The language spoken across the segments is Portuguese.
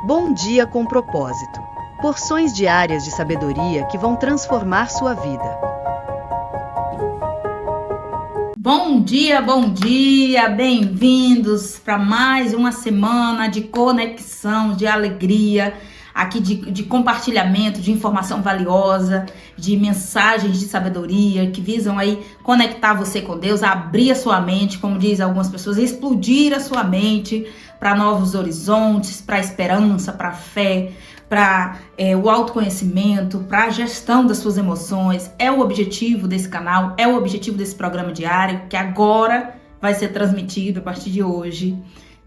Bom dia com propósito. Porções diárias de sabedoria que vão transformar sua vida. Bom dia, bem-vindos para mais uma semana de conexão, de alegria, aqui de compartilhamento, de informação valiosa, de mensagens de sabedoria que visam aí conectar você com Deus, abrir a sua mente, como diz algumas pessoas, explodir a sua mente para novos horizontes, para a esperança, para a fé, para o autoconhecimento, para a gestão das suas emoções. É o objetivo desse canal, é o objetivo desse programa diário, que agora vai ser transmitido a partir de hoje,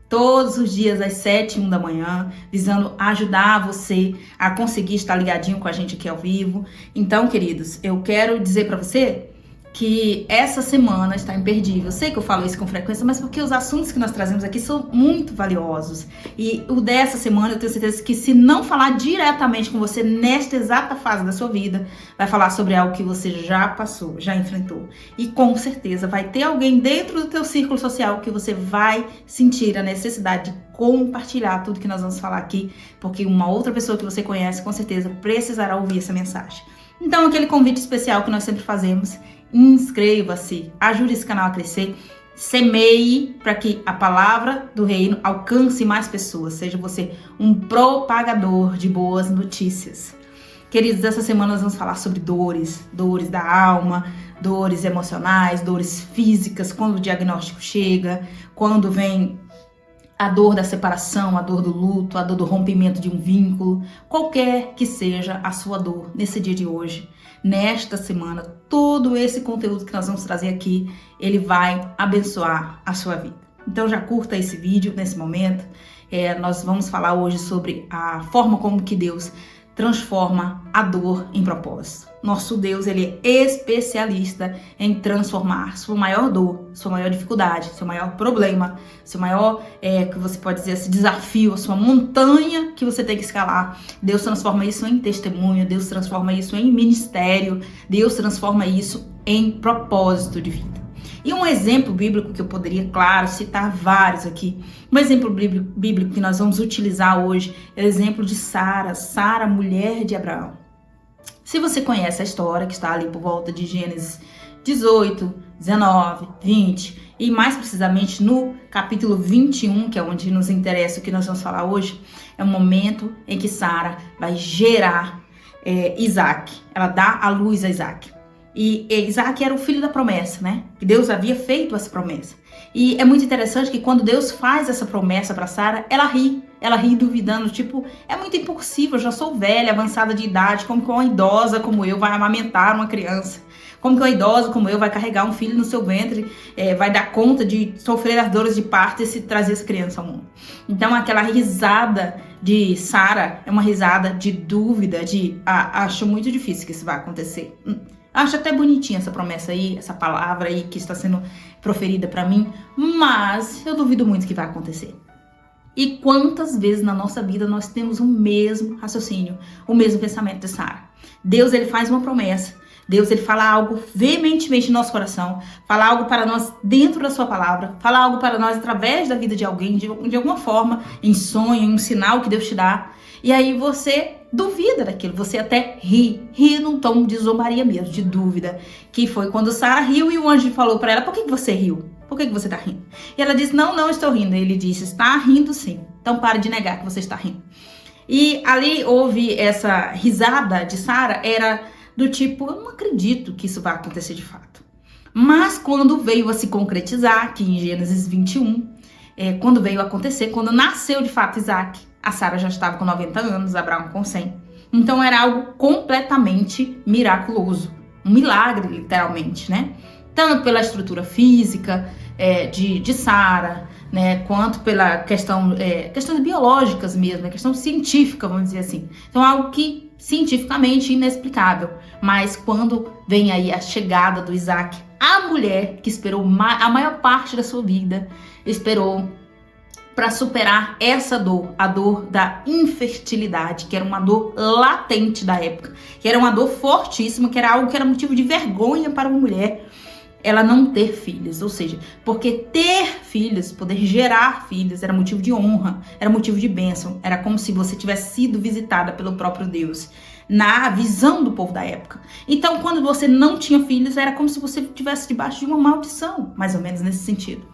todos os dias às 7h01 da manhã, visando ajudar você a conseguir estar ligadinho com a gente aqui ao vivo. Então, queridos, eu quero dizer para você que essa semana está imperdível. Eu sei que eu falo isso com frequência, mas porque os assuntos que nós trazemos aqui são muito valiosos. E o dessa semana, eu tenho certeza que se não falar diretamente com você nesta exata fase da sua vida, vai falar sobre algo que você já passou, já enfrentou. E com certeza vai ter alguém dentro do teu círculo social que você vai sentir a necessidade de compartilhar tudo que nós vamos falar aqui, porque uma outra pessoa que você conhece, com certeza, precisará ouvir essa mensagem. Então, aquele convite especial que nós sempre fazemos: inscreva-se, ajude esse canal a crescer, semeie para que a palavra do reino alcance mais pessoas, seja você um propagador de boas notícias. Queridos, essa semana nós vamos falar sobre dores da alma, dores emocionais, dores físicas, quando o diagnóstico chega, quando vem a dor da separação, a dor do luto, a dor do rompimento de um vínculo, qualquer que seja a sua dor nesse dia de hoje, nesta semana, todo esse conteúdo que nós vamos trazer aqui, ele vai abençoar a sua vida. Então já curta esse vídeo nesse momento. Nós vamos falar hoje sobre a forma como que Deus transforma a dor em propósito. Nosso Deus, ele é especialista em transformar sua maior dor, sua maior dificuldade, seu maior problema, seu maior, que você pode dizer, esse desafio, a sua montanha que você tem que escalar. Deus transforma isso em testemunho, Deus transforma isso em ministério, Deus transforma isso em propósito de vida. E um exemplo bíblico que eu poderia, claro, citar vários aqui. Um exemplo bíblico que nós vamos utilizar hoje é o exemplo de Sara, mulher de Abraão. Se você conhece a história, que está ali por volta de Gênesis 18, 19, 20 e mais precisamente no capítulo 21, que é onde nos interessa o que nós vamos falar hoje, é o momento em que Sara vai gerar Isaac. Ela dá à luz a Isaac. E Isaac era o filho da promessa, né? Que Deus havia feito essa promessa. E é muito interessante que quando Deus faz essa promessa para Sara, ela ri duvidando, tipo, é muito impossível, eu já sou velha, avançada de idade, como que uma idosa como eu vai amamentar uma criança? Como que uma idosa como eu vai carregar um filho no seu ventre, vai dar conta de sofrer as dores de parto e se trazer essa criança ao mundo? Então aquela risada de Sara é uma risada de dúvida, acho muito difícil que isso vai acontecer. Acho até bonitinha essa promessa aí, essa palavra aí que está sendo proferida para mim, mas eu duvido muito que vai acontecer. E quantas vezes na nossa vida nós temos o mesmo raciocínio, o mesmo pensamento de Sara? Deus, ele faz uma promessa, Deus, ele fala algo veementemente no nosso coração, fala algo para nós dentro da sua palavra, fala algo para nós através da vida de alguém, de alguma forma, em sonho, em um sinal que Deus te dá, e aí você duvida daquilo, você até ri num tom de zombaria mesmo, de dúvida, que foi quando Sara riu e o anjo falou para ela: por que você riu? Por que você tá rindo? E ela disse: não estou rindo. Ele disse: está rindo sim, então pare de negar que você está rindo. E ali houve essa risada de Sara, era do tipo: eu não acredito que isso vai acontecer de fato. Mas quando veio a se concretizar, aqui em Gênesis 21, quando veio a acontecer, quando nasceu de fato Isaac, a Sara já estava com 90 anos, Abraão com 100. Então era algo completamente miraculoso. Um milagre, literalmente, né? Tanto pela estrutura física de Sara, né? Quanto pela questões biológicas mesmo, questão científica, vamos dizer assim. Então algo que cientificamente inexplicável. Mas quando vem aí a chegada do Isaac, a mulher que esperou a maior parte da sua vida, esperou para superar essa dor, a dor da infertilidade, que era uma dor latente da época, que era uma dor fortíssima, que era algo que era motivo de vergonha para uma mulher. ela não ter filhos, ou seja, porque ter filhos, poder gerar filhos, era motivo de honra, era motivo de bênção, era como se você tivesse sido visitada pelo próprio Deus, na visão do povo da época. Então, quando você não tinha filhos, era como se você estivesse debaixo de uma maldição, mais ou menos nesse sentido.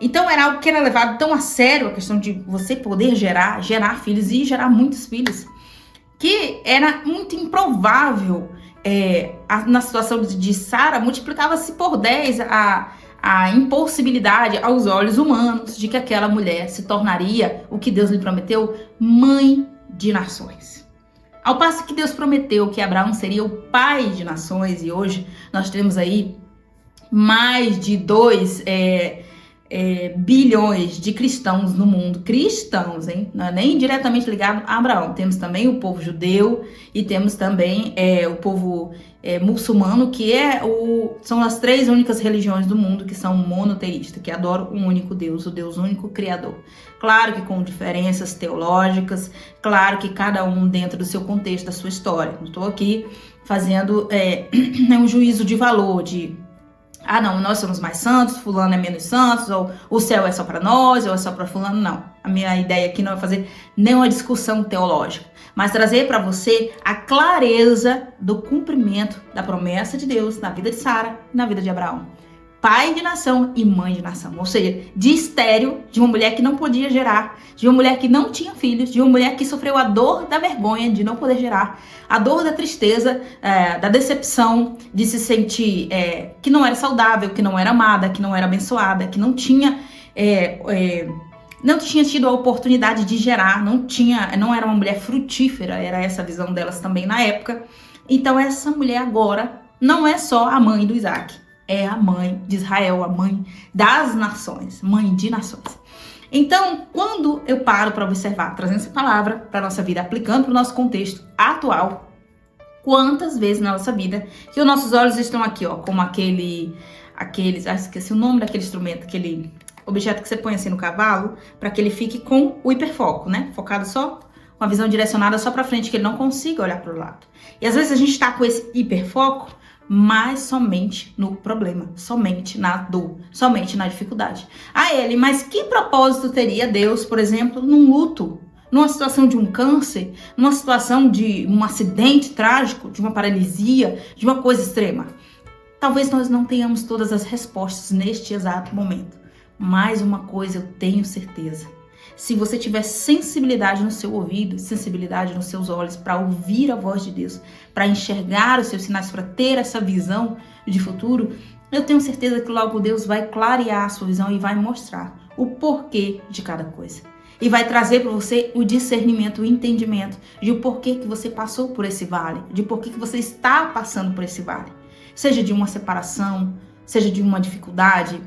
Então, era algo que era levado tão a sério, a questão de você poder gerar filhos e gerar muitos filhos, que era muito improvável. Na situação de Sara, multiplicava-se por 10 a impossibilidade aos olhos humanos de que aquela mulher se tornaria, o que Deus lhe prometeu, mãe de nações. Ao passo que Deus prometeu que Abraão seria o pai de nações, e hoje nós temos aí mais de 2 bilhões de cristãos no mundo. Cristãos, hein? Não é nem diretamente ligado a Abraão. Temos também o povo judeu e temos também o povo muçulmano, que são as 3 únicas religiões do mundo que são monoteístas, que adoram um único Deus, o Deus único Criador. Claro que com diferenças teológicas, claro que cada um dentro do seu contexto, da sua história. Não estou aqui fazendo um juízo de valor, não, nós somos mais santos, fulano é menos santos, ou o céu é só para nós, ou é só para fulano, não. A minha ideia aqui não é fazer nenhuma discussão teológica, mas trazer para você a clareza do cumprimento da promessa de Deus na vida de Sara e na vida de Abraão. Pai de nação e mãe de nação, ou seja, de estéril, de uma mulher que não podia gerar, de uma mulher que não tinha filhos, de uma mulher que sofreu a dor da vergonha de não poder gerar, a dor da tristeza, da decepção, de se sentir que não era saudável, que não era amada, que não era abençoada, que não tinha tido a oportunidade de gerar, não era uma mulher frutífera, era essa a visão delas também na época. Então essa mulher agora não é só a mãe do Isaac, é a mãe de Israel, a mãe das nações, mãe de nações. Então, quando eu paro para observar, trazendo essa palavra para a nossa vida, aplicando para o nosso contexto atual, quantas vezes na nossa vida que os nossos olhos estão aqui, ó, como esqueci o nome daquele instrumento, aquele objeto que você põe assim no cavalo, para que ele fique com o hiperfoco, né? Focado só, com a visão direcionada só para frente, que ele não consiga olhar para o lado. E às vezes a gente está com esse hiperfoco, mas somente no problema, somente na dor, somente na dificuldade. Mas que propósito teria Deus, por exemplo, num luto, numa situação de um câncer, numa situação de um acidente trágico, de uma paralisia, de uma coisa extrema? Talvez nós não tenhamos todas as respostas neste exato momento, mas uma coisa eu tenho certeza. Se você tiver sensibilidade no seu ouvido, sensibilidade nos seus olhos para ouvir a voz de Deus, para enxergar os seus sinais, para ter essa visão de futuro, eu tenho certeza que logo Deus vai clarear a sua visão e vai mostrar o porquê de cada coisa. E vai trazer para você o discernimento, o entendimento de o porquê que você passou por esse vale, de porquê que você está passando por esse vale. Seja de uma separação, seja de uma dificuldade,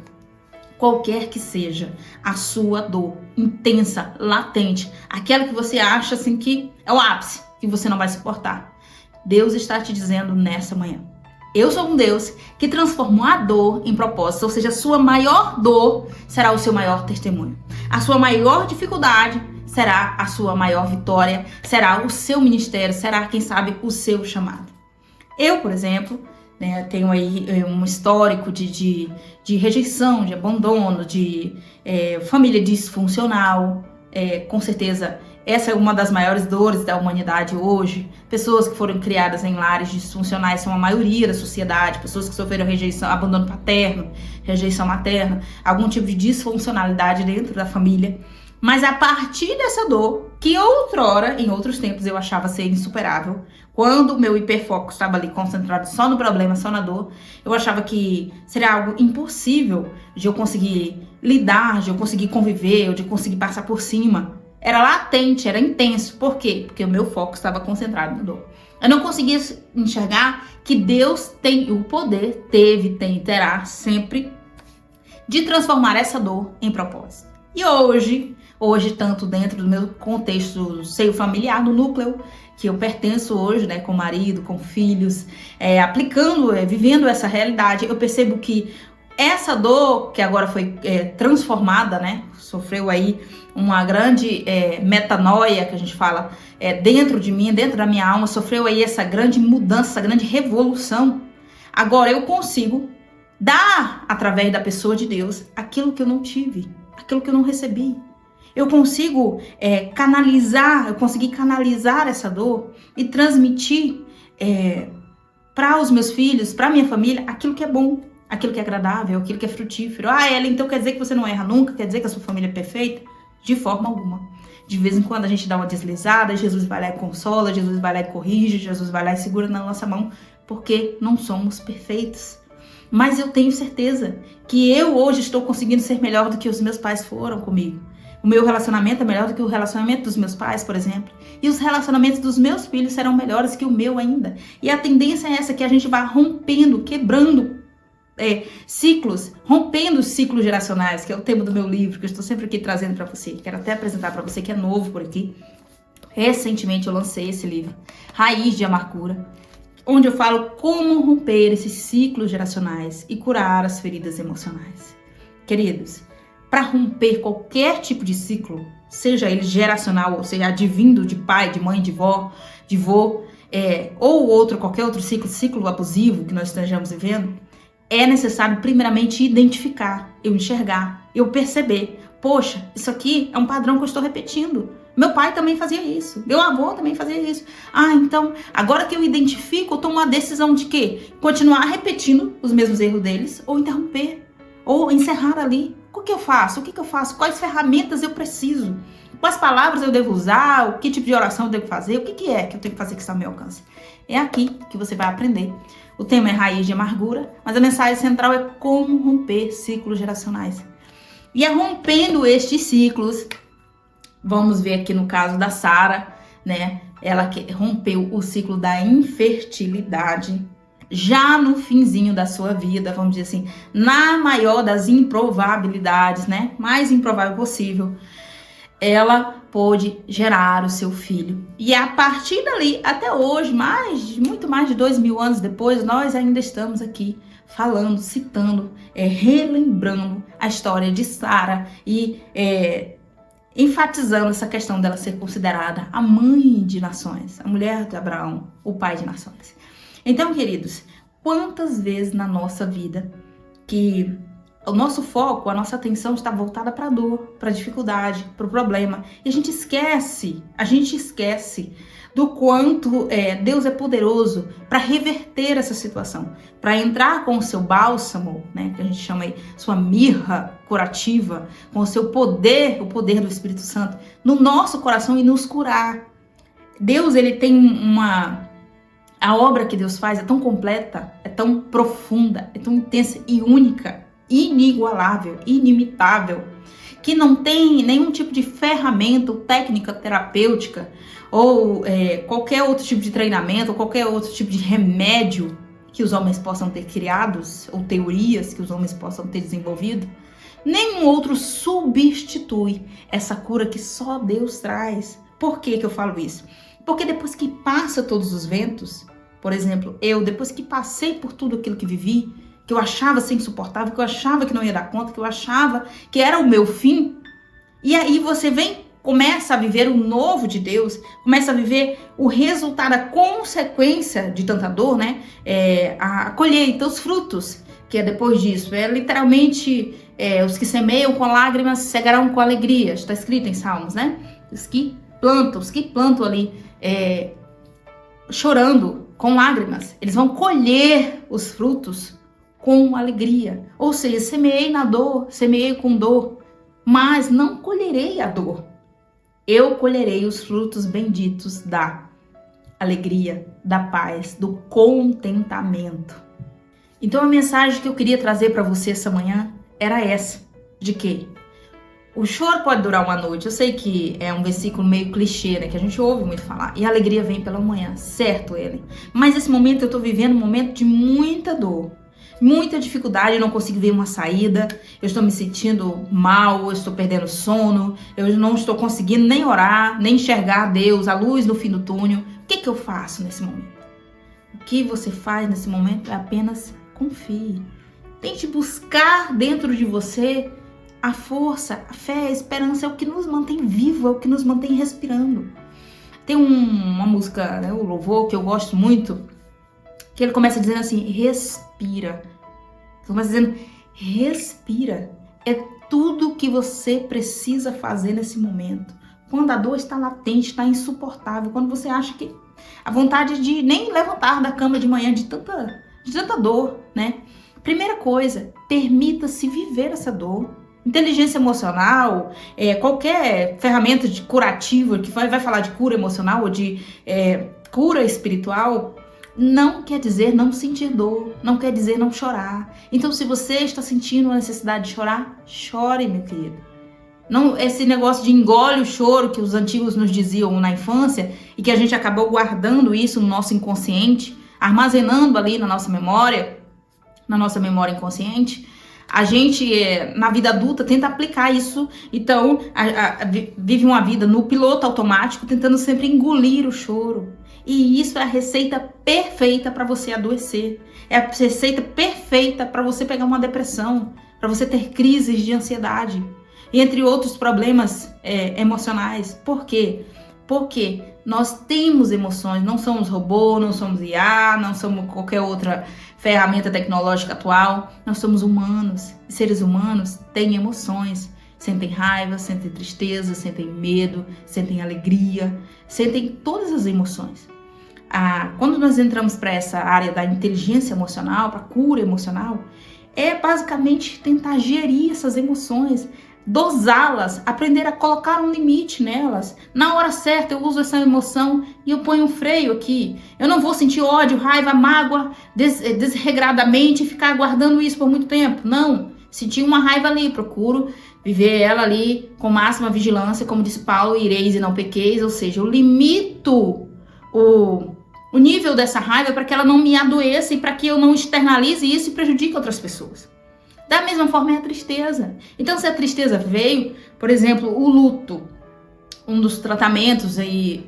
qualquer que seja a sua dor intensa, latente, aquela que você acha assim que é o ápice, que você não vai suportar. Deus está te dizendo nessa manhã: eu sou um Deus que transformou a dor em propósito, ou seja, a sua maior dor será o seu maior testemunho. A sua maior dificuldade será a sua maior vitória, será o seu ministério, será, quem sabe, o seu chamado. Eu, por exemplo, tenho aí um histórico de rejeição, de abandono, de família disfuncional. Com certeza, essa é uma das maiores dores da humanidade hoje. Pessoas que foram criadas em lares disfuncionais são a maioria da sociedade. Pessoas que sofreram rejeição, abandono paterno, rejeição materna, algum tipo de disfuncionalidade dentro da família. Mas a partir dessa dor, que outrora, em outros tempos, eu achava ser insuperável, quando o meu hiperfoco estava ali concentrado só no problema, só na dor, eu achava que seria algo impossível de eu conseguir lidar, de eu conseguir conviver, ou de conseguir passar por cima. Era latente, era intenso. Por quê? Porque o meu foco estava concentrado na dor. Eu não conseguia enxergar que Deus tem o poder, tem e terá sempre, de transformar essa dor em propósito. E hoje, tanto dentro do meu contexto do seio familiar, do núcleo que eu pertenço hoje, com marido, com filhos, vivendo essa realidade, eu percebo que essa dor que agora foi transformada, sofreu aí uma grande metanoia, que a gente fala, dentro de mim, dentro da minha alma, sofreu aí essa grande mudança, essa grande revolução. Agora eu consigo dar, através da pessoa de Deus, aquilo que eu não tive, aquilo que eu não recebi. Eu consigo consegui canalizar essa dor e transmitir para os meus filhos, para minha família, aquilo que é bom, aquilo que é agradável, aquilo que é frutífero. Ela, então quer dizer que você não erra nunca? Quer dizer que a sua família é perfeita? De forma alguma. De vez em quando a gente dá uma deslizada, Jesus vai lá e consola, Jesus vai lá e corrige, Jesus vai lá e segura na nossa mão, porque não somos perfeitos. Mas eu tenho certeza que eu hoje estou conseguindo ser melhor do que os meus pais foram comigo. O meu relacionamento é melhor do que o relacionamento dos meus pais, por exemplo. E os relacionamentos dos meus filhos serão melhores que o meu ainda. E a tendência é essa, que a gente vá rompendo, quebrando ciclos, rompendo os ciclos geracionais, que é o tema do meu livro, que eu estou sempre aqui trazendo para você. Quero até apresentar para você que é novo por aqui. Recentemente eu lancei esse livro, Raiz de Amargura, onde eu falo como romper esses ciclos geracionais e curar as feridas emocionais. Queridos, para romper qualquer tipo de ciclo, seja ele geracional, ou seja, advindo de pai, de mãe, de vó, de vô, ou qualquer outro ciclo abusivo que nós estejamos vivendo, é necessário primeiramente identificar, eu enxergar, eu perceber. Poxa, isso aqui é um padrão que eu estou repetindo. Meu pai também fazia isso, meu avô também fazia isso. Então, agora que eu identifico, eu tomo uma decisão de quê? Continuar repetindo os mesmos erros deles, ou interromper, ou encerrar ali. O que eu faço? O que eu faço? Quais ferramentas eu preciso? Quais palavras eu devo usar? O que tipo de oração eu devo fazer? O que é que eu tenho que fazer que está ao meu alcance? É aqui que você vai aprender. O tema é Raiz de Amargura, mas a mensagem central é como romper ciclos geracionais. E rompendo estes ciclos, vamos ver aqui no caso da Sara, né? Ela que rompeu o ciclo da infertilidade já no finzinho da sua vida, vamos dizer assim, na maior das improbabilidades, né? Mais improvável possível. Ela pôde gerar o seu filho. E a partir dali, até hoje, muito mais de 2000 anos depois, nós ainda estamos aqui falando, citando, relembrando a história de Sara e enfatizando essa questão dela ser considerada a mãe de nações, a mulher de Abraão, o pai de nações. Então, queridos, quantas vezes na nossa vida que o nosso foco, a nossa atenção está voltada para a dor, para a dificuldade, para o problema. E a gente esquece do quanto Deus é poderoso para reverter essa situação, para entrar com o seu bálsamo, né, que a gente chama aí, sua mirra curativa, com o seu poder, o poder do Espírito Santo, no nosso coração e nos curar. Deus, ele tem a obra que Deus faz é tão completa, é tão profunda, é tão intensa e única, inigualável, inimitável, que não tem nenhum tipo de ferramenta, técnica terapêutica ou qualquer outro tipo de treinamento, ou qualquer outro tipo de remédio que os homens possam ter criados, ou teorias que os homens possam ter desenvolvido. Nenhum outro substitui essa cura que só Deus traz. Por que eu falo isso? Porque depois que passa todos os ventos, por exemplo, depois que passei por tudo aquilo que vivi, que eu achava ser insuportável, que eu achava que não ia dar conta, que eu achava que era o meu fim, e aí você começa a viver o novo de Deus, começa a viver o resultado, a consequência de tanta dor, né? A colheita, os frutos, que é depois disso. Literalmente, os que semeiam com lágrimas cegarão com alegria, está escrito em Salmos, né? Os que plantam ali, chorando, com lágrimas, eles vão colher os frutos com alegria. Ou seja, semeei na dor, semeei com dor, mas não colherei a dor. Eu colherei os frutos benditos da alegria, da paz, do contentamento. Então a mensagem que eu queria trazer para você essa manhã era essa, de que o choro pode durar uma noite. Eu sei que é um versículo meio clichê, né, que a gente ouve muito falar. E a alegria vem pela manhã, certo, Ellen? Mas esse momento eu tô vivendo um momento de muita dor, muita dificuldade, eu não consigo ver uma saída, eu estou me sentindo mal, eu estou perdendo sono, eu não estou conseguindo nem orar, nem enxergar Deus, a luz no fim do túnel. O que eu faço nesse momento? O que você faz nesse momento é apenas confie. Tente buscar dentro de você a força, a fé, a esperança. É o que nos mantém vivo, é o que nos mantém respirando. Tem uma música, né, o louvor, que eu gosto muito, que ele começa dizendo assim: respira, Começa dizendo, respira. É tudo que você precisa fazer nesse momento. Quando a dor está latente, está insuportável, quando você acha que a vontade de nem levantar da cama de manhã de tanta dor, né? Primeira coisa, permita-se viver essa dor. Inteligência emocional, qualquer ferramenta de curativa que vai falar de cura emocional ou de cura espiritual, não quer dizer não sentir dor, não quer dizer não chorar. Então, se você está sentindo a necessidade de chorar, chore, meu querido. Não, esse negócio de engole o choro que os antigos nos diziam na infância e que a gente acabou guardando isso no nosso inconsciente, armazenando ali na nossa memória inconsciente, a gente, na vida adulta, tenta aplicar isso. Então, vive uma vida no piloto automático, tentando sempre engolir o choro. E isso é a receita perfeita para você adoecer. É a receita perfeita para você pegar uma depressão, para você ter crises de ansiedade. E entre outros problemas emocionais. Por quê? Porque nós temos emoções, não somos robô, não somos IA, não somos qualquer outra ferramenta tecnológica atual. Nós somos humanos. E seres humanos têm emoções. Sentem raiva, sentem tristeza, sentem medo, sentem alegria, sentem todas as emoções. Quando nós entramos para essa área da inteligência emocional, para a cura emocional, é basicamente tentar gerir essas emoções, dosá-las, aprender a colocar um limite nelas. Na hora certa eu uso essa emoção e eu ponho um freio aqui. Eu não vou sentir ódio, raiva, mágoa desregradamente e ficar guardando isso por muito tempo. Não. Senti uma raiva ali, procuro viver ela ali com máxima vigilância, como disse Paulo, ireis e não pequeis, ou seja, eu limito o nível dessa raiva para que ela não me adoeça e para que eu não externalize isso e prejudique outras pessoas. Da mesma forma é a tristeza. Então, se a tristeza veio, por exemplo, o luto, um dos tratamentos aí,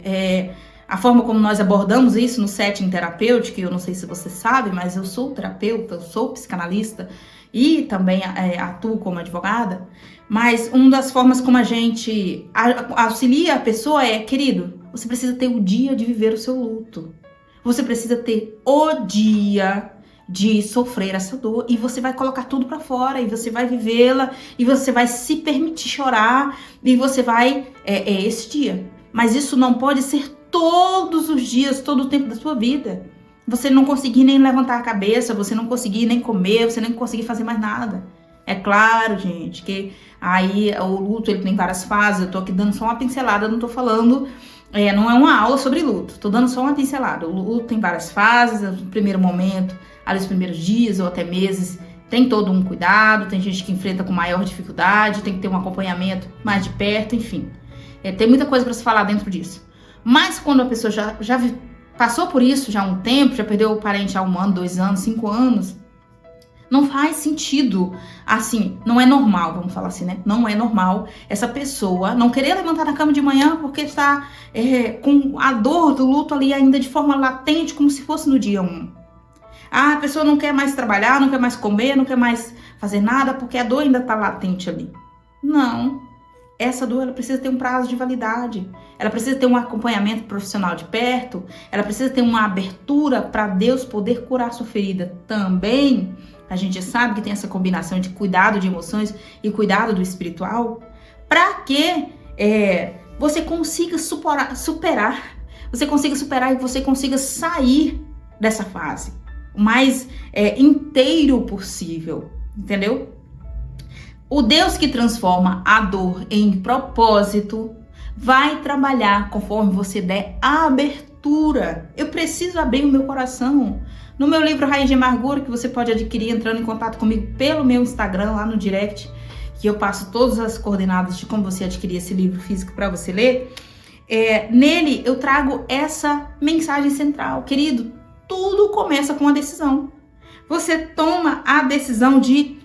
a forma como nós abordamos isso no setting terapêutico, eu não sei se você sabe, mas eu sou terapeuta, eu sou psicanalista e também atuo como advogada, mas uma das formas como a gente auxilia a pessoa querido, você precisa ter o dia de viver o seu luto. Você precisa ter o dia de sofrer essa dor e você vai colocar tudo pra fora e você vai vivê-la e você vai se permitir chorar e você vai esse dia. Mas isso não pode ser todos os dias, todo o tempo da sua vida. Você não conseguir nem levantar a cabeça, você não conseguir nem comer, você nem conseguir fazer mais nada. É claro, gente, que aí o luto ele tem várias fases. Eu tô aqui dando só uma pincelada, não tô falando, não é uma aula sobre luto, tô dando só uma pincelada. O luto tem várias fases, no primeiro momento, ali os primeiros dias ou até meses, tem todo um cuidado, tem gente que enfrenta com maior dificuldade, tem que ter um acompanhamento mais de perto, enfim. Tem muita coisa para se falar dentro disso. Mas quando a pessoa já passou por isso já há um tempo, já perdeu o parente há 1 ano, 2 anos, 5 anos, não faz sentido, assim, não é normal, vamos falar assim, né? Não é normal essa pessoa não querer levantar da cama de manhã porque está com a dor do luto ali ainda de forma latente, como se fosse no dia 1. A pessoa não quer mais trabalhar, não quer mais comer, não quer mais fazer nada porque a dor ainda está latente ali. Não. Essa dor ela precisa ter um prazo de validade, ela precisa ter um acompanhamento profissional de perto, ela precisa ter uma abertura para Deus poder curar sua ferida também. A gente sabe que tem essa combinação de cuidado de emoções e cuidado do espiritual, para que você consiga superar, você consiga superar e você consiga sair dessa fase o mais inteiro possível, entendeu? O Deus que transforma a dor em propósito vai trabalhar conforme você der a abertura. Eu preciso abrir o meu coração. No meu livro Raiz de Amargura, que você pode adquirir entrando em contato comigo pelo meu Instagram, lá no direct, que eu passo todas as coordenadas de como você adquirir esse livro físico para você ler. Nele eu trago essa mensagem central. Querido, tudo começa com a decisão. Você toma a decisão de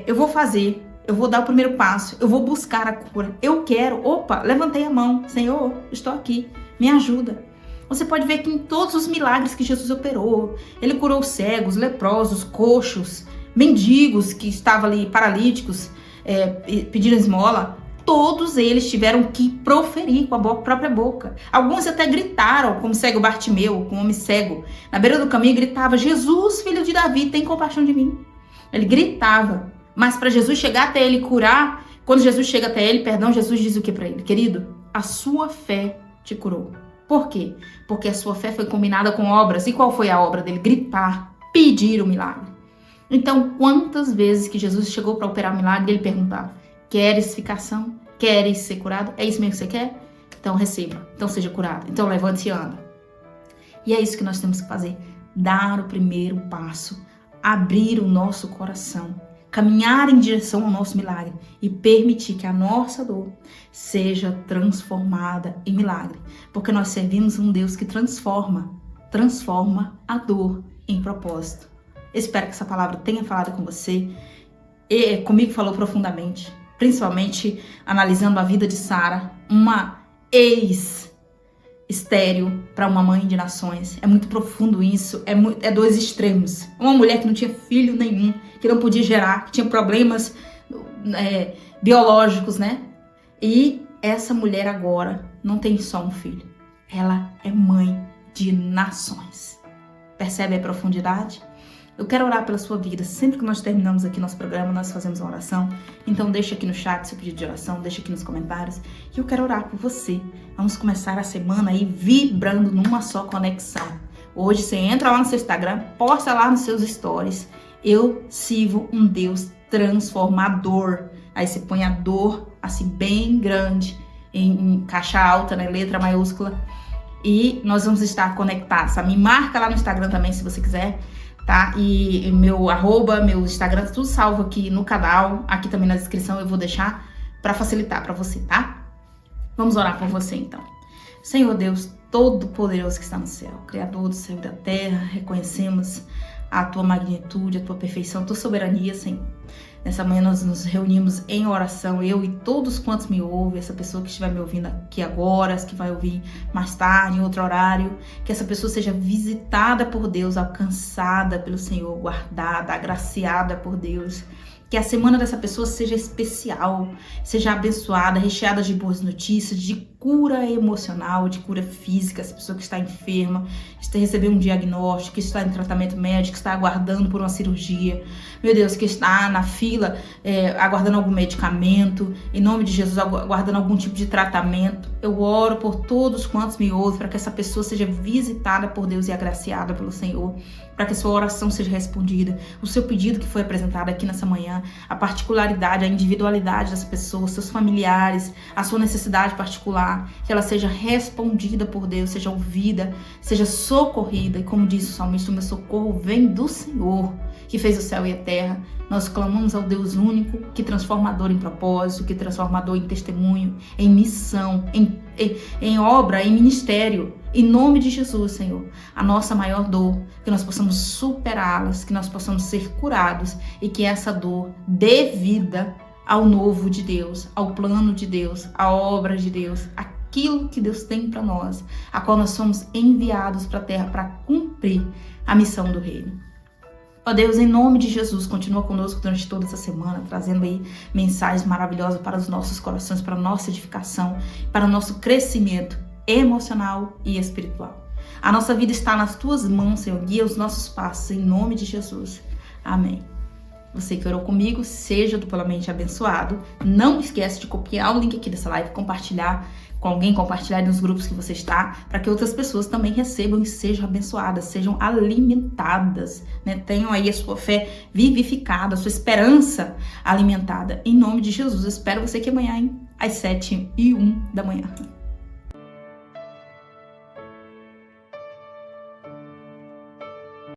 eu vou fazer. Eu vou dar o primeiro passo, eu vou buscar a cura, eu quero, levantei a mão, Senhor, estou aqui, me ajuda. Você pode ver que em todos os milagres que Jesus operou, ele curou cegos, leprosos, coxos, mendigos que estavam ali, paralíticos, pedindo esmola, todos eles tiveram que proferir com a própria boca. Alguns até gritaram, como o cego Bartimeu, com o homem cego, na beira do caminho gritava, Jesus, filho de Davi, tem compaixão de mim. Ele gritava. Mas para Jesus chegar até ele e curar, quando Jesus chega até ele, Jesus diz o que para ele? Querido, a sua fé te curou. Por quê? Porque a sua fé foi combinada com obras. E qual foi a obra dele? Gritar, pedir o milagre. Então, quantas vezes que Jesus chegou para operar o milagre, ele perguntava: queres ficar são? Queres ser curado? É isso mesmo que você quer? Então receba. Então seja curado. Então levante e anda. E é isso que nós temos que fazer. Dar o primeiro passo. Abrir o nosso coração. Caminhar em direção ao nosso milagre. E permitir que a nossa dor seja transformada em milagre. Porque nós servimos um Deus que transforma a dor em propósito. Espero que essa palavra tenha falado com você. E comigo falou profundamente. Principalmente analisando a vida de Sara, uma ex-estéril para uma mãe de nações. É muito profundo isso, é dois extremos. Uma mulher que não tinha filho nenhum, que não podia gerar, que tinha problemas biológicos, né? E essa mulher agora não tem só um filho, ela é mãe de nações. Percebe a profundidade? Eu quero orar pela sua vida. Sempre que nós terminamos aqui nosso programa, nós fazemos uma oração. Então deixa aqui no chat seu pedido de oração, deixa aqui nos comentários. E eu quero orar por você. Vamos começar a semana aí vibrando numa só conexão. Hoje você entra lá no seu Instagram, posta lá nos seus stories. Eu sirvo um Deus transformador. Aí você põe a dor assim bem grande, em caixa alta, né, letra maiúscula. E nós vamos estar conectados. Me marca lá no Instagram também se você quiser. Tá? E meu Instagram, tudo salvo aqui no canal, aqui também na descrição eu vou deixar para facilitar para você, tá? Vamos orar por você então. Senhor Deus Todo-Poderoso que está no céu, Criador do céu e da terra, reconhecemos a tua magnitude, a tua perfeição, a tua soberania, Senhor. Nessa manhã nós nos reunimos em oração, eu e todos quantos me ouvem, essa pessoa que estiver me ouvindo aqui agora, as que vai ouvir mais tarde, em outro horário, que essa pessoa seja visitada por Deus, alcançada pelo Senhor, guardada, agraciada por Deus. Que a semana dessa pessoa seja especial, seja abençoada, recheada de boas notícias, de cura emocional, de cura física. Essa pessoa que está enferma, está recebendo um diagnóstico, que está em tratamento médico, que está aguardando por uma cirurgia. Meu Deus, que está na fila aguardando algum medicamento, em nome de Jesus, aguardando algum tipo de tratamento. Eu oro por todos quantos me ouvem, para que essa pessoa seja visitada por Deus e agraciada pelo Senhor, para que a sua oração seja respondida, o seu pedido que foi apresentado aqui nessa manhã, a particularidade, a individualidade dessa pessoa, seus familiares, a sua necessidade particular, que ela seja respondida por Deus, seja ouvida, seja socorrida. E como disse o salmista, o meu socorro vem do Senhor, que fez o céu e a terra. Nós clamamos ao Deus único, que transformador em propósito, que transformador em testemunho, em missão, em obra, em ministério. Em nome de Jesus, Senhor, a nossa maior dor, que nós possamos superá-las, que nós possamos ser curados e que essa dor dê vida ao novo de Deus, ao plano de Deus, à obra de Deus, aquilo que Deus tem para nós, a qual nós somos enviados para a terra para cumprir a missão do reino. Ó Deus, em nome de Jesus, continua conosco durante toda essa semana, trazendo aí mensagens maravilhosas para os nossos corações, para a nossa edificação, para o nosso crescimento emocional e espiritual. A nossa vida está nas tuas mãos, Senhor. Guia os nossos passos, em nome de Jesus. Amém. Você que orou comigo, seja duplamente abençoado. Não esquece de copiar o link aqui dessa live, compartilhar com alguém, compartilhar nos grupos que você está, para que outras pessoas também recebam e sejam abençoadas, sejam alimentadas, né? Tenham aí a sua fé vivificada, a sua esperança alimentada. Em nome de Jesus, eu espero você aqui amanhã, às 7h01 da manhã.